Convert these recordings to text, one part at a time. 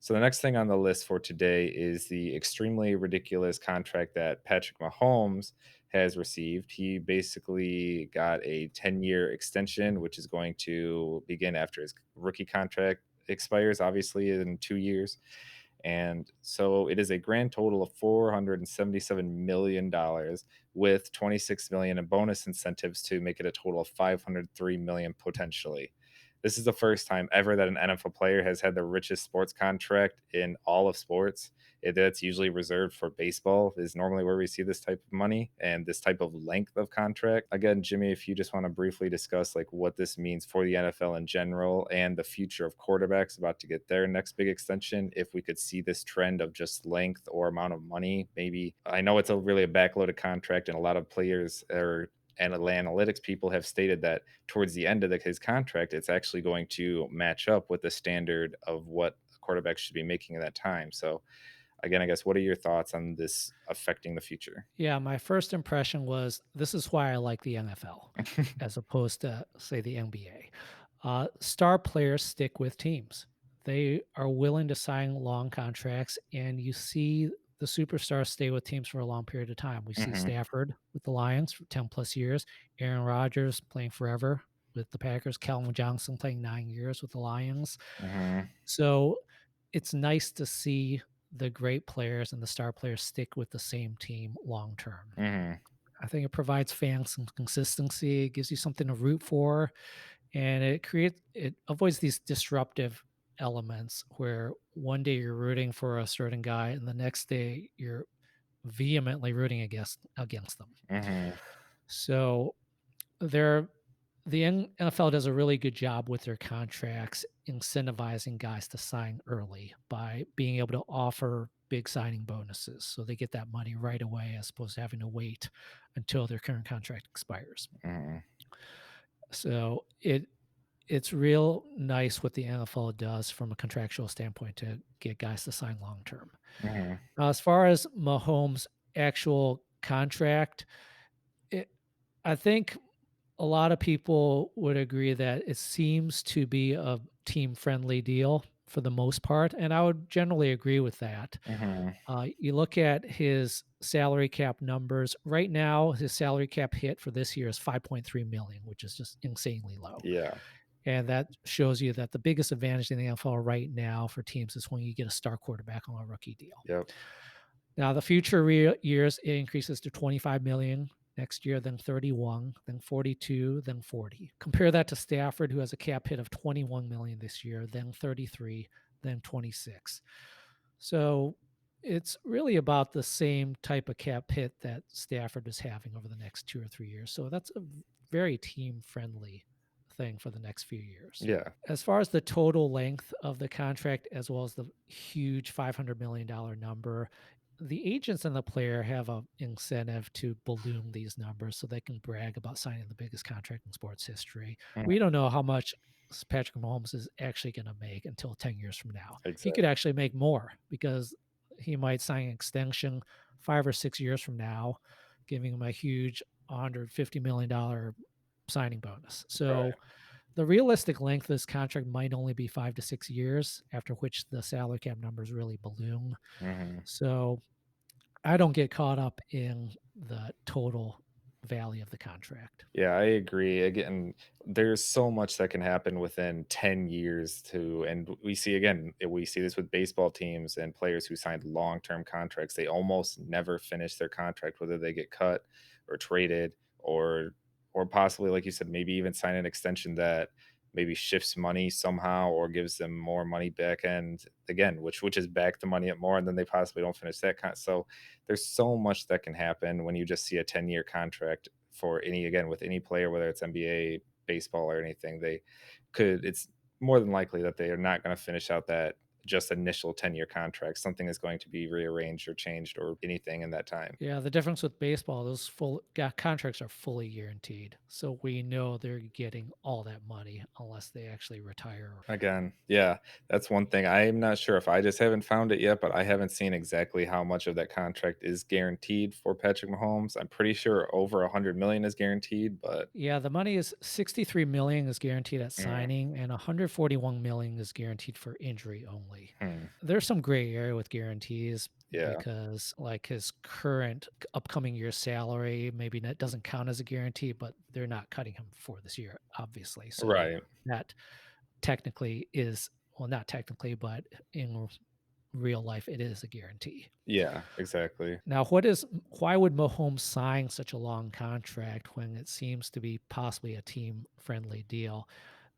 So the next thing on the list for today is the extremely ridiculous contract that Patrick Mahomes has received. He basically got a 10-year extension, which is going to begin after his rookie contract expires, obviously, in 2 years. And so it is a grand total of $477 million with 26 million in bonus incentives to make it a total of 503 million potentially. This is the first time ever that an NFL player has had the richest sports contract in all of sports. That's usually reserved for baseball, is normally where we see this type of money and this type of length of contract. Again, Jimmy, if you just want to briefly discuss like what this means for the NFL in general and the future of quarterbacks about to get their next big extension, if we could see this trend of just length or amount of money, maybe. I know it's a really a backloaded contract, and a lot of players are and analytics people have stated that towards the end of his contract, it's actually going to match up with the standard of what a quarterback should be making at that time. So, again, I guess, what are your thoughts on this affecting the future? Yeah, my first impression was this is why I like the NFL as opposed to, say, the NBA. Star players stick with teams. They are willing to sign long contracts, and you see the superstars stay with teams for a long period of time. We see Hmm. Stafford with the Lions for 10 plus years, Aaron Rodgers playing forever with the Packers, Calvin Johnson playing 9 years with the Lions. Hmm. So it's nice to see the great players and the star players stick with the same team long term. Hmm. I think it provides fans some consistency, it gives you something to root for, and it avoids these disruptive elements where one day you're rooting for a certain guy and the next day you're vehemently rooting against them. Hmm. So they're the NFL does a really good job with their contracts incentivizing guys to sign early by being able to offer big signing bonuses so they get that money right away as opposed to having to wait until their current contract expires. Hmm. So it's real nice what the NFL does from a contractual standpoint to get guys to sign long term. Hmm. Now, as far as Mahomes' actual contract, it, I think a lot of people would agree that it seems to be a team friendly deal for the most part. And I would generally agree with that. Hmm. You look at his salary cap numbers right now, his salary cap hit for this year is 5.3 million, which is just insanely low. Yeah. And that shows you that the biggest advantage in the NFL right now for teams is when you get a star quarterback on a rookie deal. Yep. Now, the future years, it increases to 25 million next year, then 31, then 42, then 40. Compare that to Stafford, who has a cap hit of 21 million this year, then 33, then 26. So it's really about the same type of cap hit that Stafford is having over the next 2 or 3 years. So that's a very team friendly thing for the next few years. Yeah. As far as the total length of the contract, as well as the huge $500 million number, the agents and the player have a incentive to balloon these numbers so they can brag about signing the biggest contract in sports history. Mhm. We don't know how much Patrick Mahomes is actually going to make until 10 years from now. He could Exactly. actually make more because he might sign an extension 5 or 6 years from now, giving him a huge $150 million signing bonus. Right. So the realistic length of this contract might only be 5 to 6 years, after which the salary cap numbers really balloon. Hmm. So I don't get caught up in the total value of the contract. Yeah, I agree. Again, there's so much that can happen within 10 years too. And we see again, we see this with baseball teams and players who signed long-term contracts. They almost never finish their contract, whether they get cut or traded or possibly, like you said, maybe even sign an extension that maybe shifts money somehow or gives them more money back end again, which is back the money up more, and then they possibly don't finish that so there's so much that can happen when you just see a 10-year contract for any again with any player, whether it's NBA, baseball, or anything. It's more than likely that they are not going to finish out that just initial 10-year contract. Something is going to be rearranged or changed or anything in that time. Yeah, the difference with baseball, those contracts are fully guaranteed. So we know they're getting all that money unless they actually retire. Again, yeah, that's one thing. I'm not sure if I just haven't found it yet, but I haven't seen exactly how much of that contract is guaranteed for Patrick Mahomes. I'm pretty sure over 100 million is guaranteed, but Yeah, the money is 63 million is guaranteed at mm, signing and 141 million is guaranteed for injury only. early. Hmm. There's some gray area with guarantees Yeah. because, like, his current upcoming year's salary, maybe that doesn't count as a guarantee, but they're not cutting him for this year, obviously. So Right. that technically is, well, not technically, but in real life, it is a guarantee. Yeah, exactly. Now, why would Mahomes sign such a long contract when it seems to be possibly a team-friendly deal?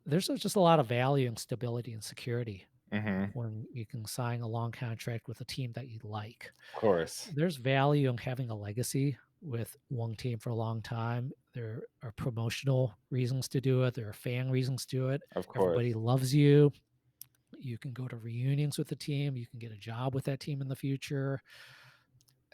There's just a lot of value and stability and security Mhm. when you can sign a long contract with a team that you like. Of course. There's value in having a legacy with one team for a long time. There are promotional reasons to do it. There are fan reasons to do it. Of course. Everybody loves you. You can go to reunions with the team. You can get a job with that team in the future.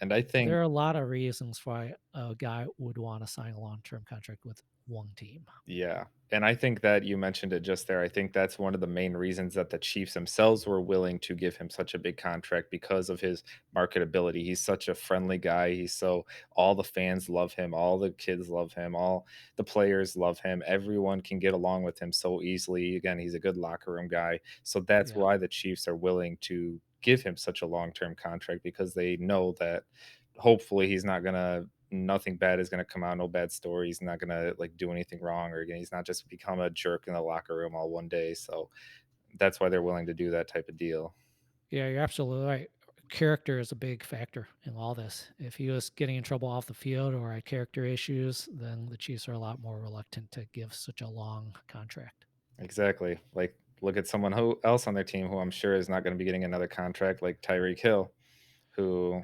And I think There are a lot of reasons why a guy would want to sign a long-term contract with one team. yeah, and I think that you mentioned it just there. I think that's one of the main reasons that the Chiefs themselves were willing to give him such a big contract because of his marketability. He's such a friendly guy. He's so all the fans love him, all the kids love him, all the players love him. Everyone can get along with him so easily. Again, he's a good locker room guy. So that's Yeah. why the Chiefs are willing to give him such a long-term contract because they know that hopefully he's not gonna nothing bad is gonna come out, no bad story. He's not gonna like do anything wrong, or again, he's not just become a jerk in the locker room all one day. So that's why they're willing to do that type of deal. Yeah, you're absolutely right. Character is a big factor in all this. If he was getting in trouble off the field or had character issues, then the Chiefs are a lot more reluctant to give such a long contract. Exactly. Like look at someone who else on their team who I'm sure is not going to be getting another contract, like Tyreek Hill, who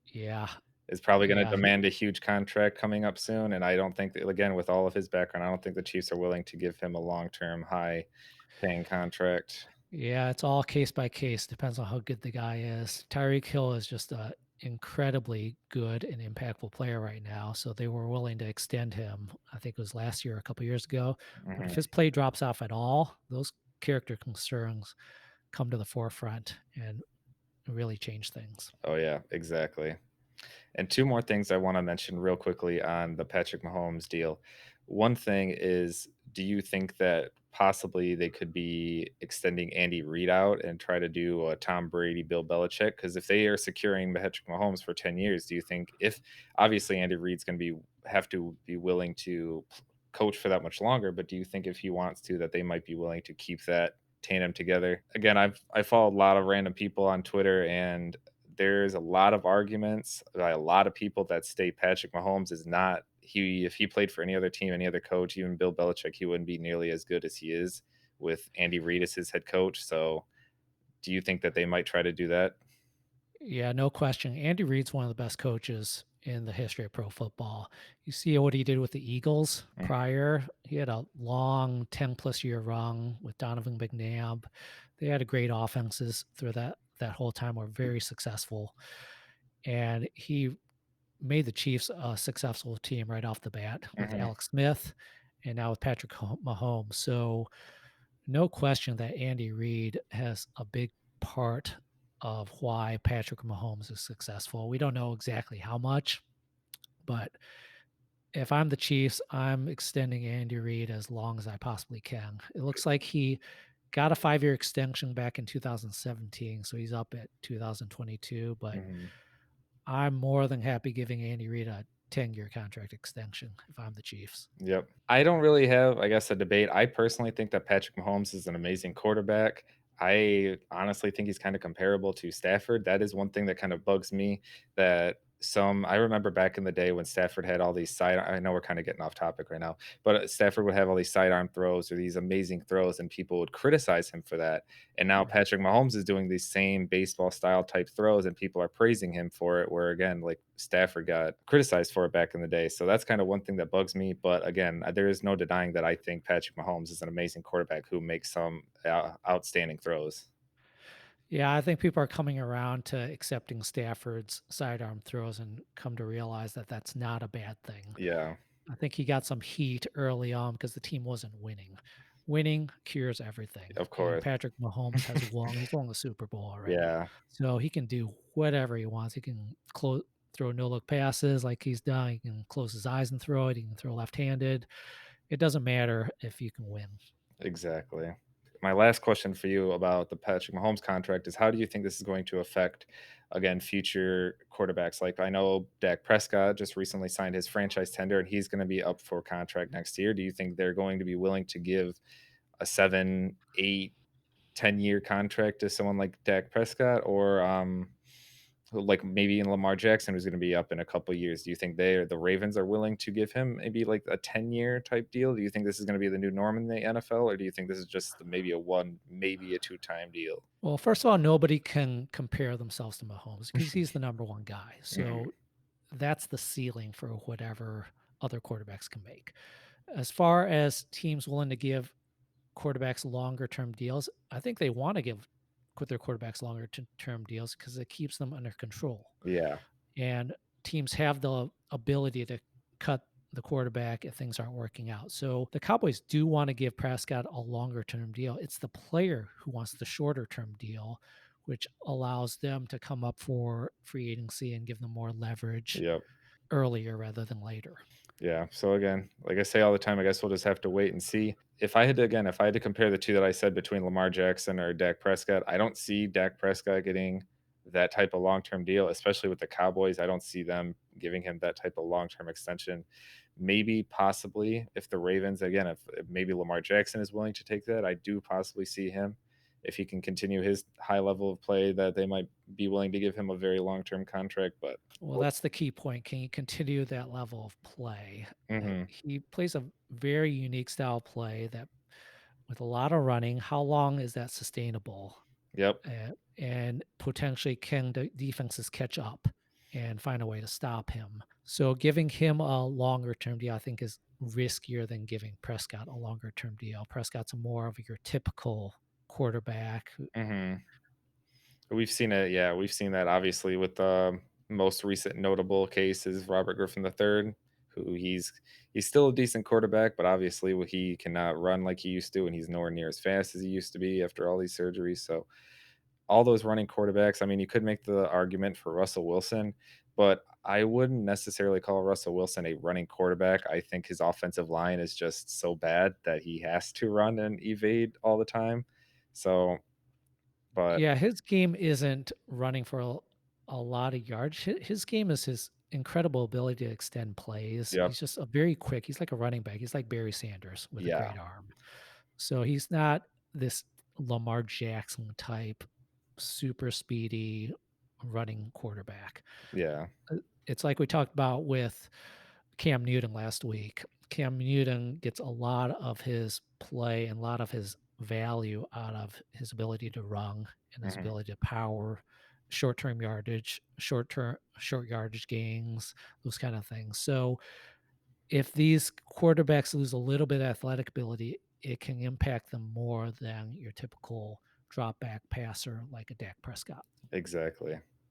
Yeah. is probably going to Yeah. demand a huge contract coming up soon. And I don't think that, again, with all of his background, I don't think the Chiefs are willing to give him a long-term, high-paying contract. Yeah, it's all case by case. Depends on how good the guy is. Tyreek Hill is just a incredibly good and impactful player right now. So they were willing to extend him. I think it was last year, a couple years ago. But if Mhm. his play drops off at all, those character concerns come to the forefront and really change things. Oh yeah, exactly. And two more things I want to mention real quickly on the Patrick Mahomes deal. One thing is, do you think that possibly they could be extending Andy Reid out and try to do a Tom Brady, Bill Belichick? Because if they are securing Patrick Mahomes for 10 years, do you think if obviously Andy Reid's going to be have to be willing to coach for that much longer, but do you think if he wants to that they might be willing to keep that tandem together? Again, I follow a lot of random people on Twitter and there's a lot of arguments by a lot of people that state Patrick Mahomes is not he if he played for any other team, any other coach, even Bill Belichick, he wouldn't be nearly as good as he is with Andy Reid as his head coach. So, do you think that they might try to do that? Yeah, no question. Andy Reid's one of the best coaches in the history of pro football. You see what he did with the Eagles Mhm, prior. He had a long 10 plus year run with Donovan McNabb. They had a great offenses through that whole time, were very successful. And he made the Chiefs a successful team right off the bat with mhm, Alex Smith and now with Patrick Mahomes. So no question that Andy Reid has a big part of why Patrick Mahomes is successful. We don't know exactly how much, but if I'm the Chiefs, I'm extending Andy Reid as long as I possibly can. It looks like he got a 5-year extension back in 2017, so he's up at 2022, but mhm. I'm more than happy giving Andy Reid a 10-year contract extension if I'm the Chiefs. Yep. I don't really have, I guess, a debate. I personally think that Patrick Mahomes is an amazing quarterback. I honestly think he's kind of comparable to Stafford. That is one thing that kind of bugs me that I remember back in the day when Stafford had all these I know we're kind of getting off topic right now, but Stafford would have all these sidearm throws or these amazing throws and people would criticize him for that. And now Right. Patrick Mahomes is doing these same baseball style type throws and people are praising him for it. Where again, like Stafford got criticized for it back in the day. So that's kind of one thing that bugs me. But again, there is no denying that I think Patrick Mahomes is an amazing quarterback who makes some outstanding throws. Yeah, I think people are coming around to accepting Stafford's sidearm throws and come to realize that that's not a bad thing. Yeah, I think he got some heat early on because the team wasn't winning. Winning cures everything, of and course. Patrick Mahomes has won. He's won the Super Bowl already, Yeah, so he can do whatever he wants. He can throw no look passes like he's done. He can close his eyes and throw it. He can throw left handed. It doesn't matter if you can win. exactly. my last question for you about the Patrick Mahomes contract is how do you think this is going to affect, again, future quarterbacks? Like I know Dak Prescott just recently signed his franchise tender and he's going to be up for contract next year. Do you think they're going to be willing to give a 7, 8, 10-year contract to someone like Dak Prescott or like maybe in Lamar Jackson who's going to be up in a couple years? Do you think the Ravens are willing to give him maybe like a 10-year type deal? Do you think this is going to be the new norm in the NFL or do you think this is just maybe a one, maybe a two-time deal? Well, first of all, nobody can compare themselves to Mahomes because he's the number one guy. Mhm. So that's the ceiling for whatever other quarterbacks can make. As far as teams willing to give quarterbacks longer term deals, I think they want to give their quarterbacks longer term deals because it keeps them under control. Yeah. And teams have the ability to cut the quarterback if things aren't working out. So the Cowboys do want to give Prescott a longer term deal. It's the player who wants the shorter term deal, which allows them to come up for free agency and give them more leverage Yep. earlier rather than later. Yeah. So again, like I say all the time, I guess we'll just have to wait and see. If I had to compare the two that I said between Lamar Jackson or Dak Prescott, I don't see Dak Prescott getting that type of long-term deal, especially with the Cowboys. I don't see them giving him that type of long-term extension. Maybe possibly if the Ravens, again, if maybe Lamar Jackson is willing to take that, I do possibly see him if he can continue his high level of play that they might be willing to give him a very long-term contract. But Well, that's the key point. Can he continue that level of play? mhm, He plays a very unique style of play that with a lot of running. How long is that sustainable? yep. And potentially can the defenses catch up and find a way to stop him? So giving him a longer term deal, I think, is riskier than giving Prescott a longer term deal. Prescott's more of your typical quarterback. Mhm. We've seen it, yeah, we've seen that obviously with the most recent notable case is Robert Griffin III, who he's still a decent quarterback, but obviously he cannot run like he used to, and he's nowhere near as fast as he used to be after all these surgeries. So all those running quarterbacks, I mean, you could make the argument for Russell Wilson, but I wouldn't necessarily call Russell Wilson a running quarterback. I think his offensive line is just so bad that he has to run and evade all the time. So, but Yeah, his game isn't running for a lot of yards. His game is his incredible ability to extend plays. yep, He's just a very quick. He's like a running back. He's like Barry Sanders with a yeah, great arm. So he's not this Lamar Jackson type super speedy running quarterback. yeah. It's like we talked about with Cam Newton last week. Cam Newton gets a lot of his play and a lot of his value out of his ability to run and his Mhm. ability to power short-term yardage, short yardage gains, those kind of things. So if these quarterbacks lose a little bit of athletic ability, it can impact them more than your typical drop back passer like a Dak Prescott. Exactly.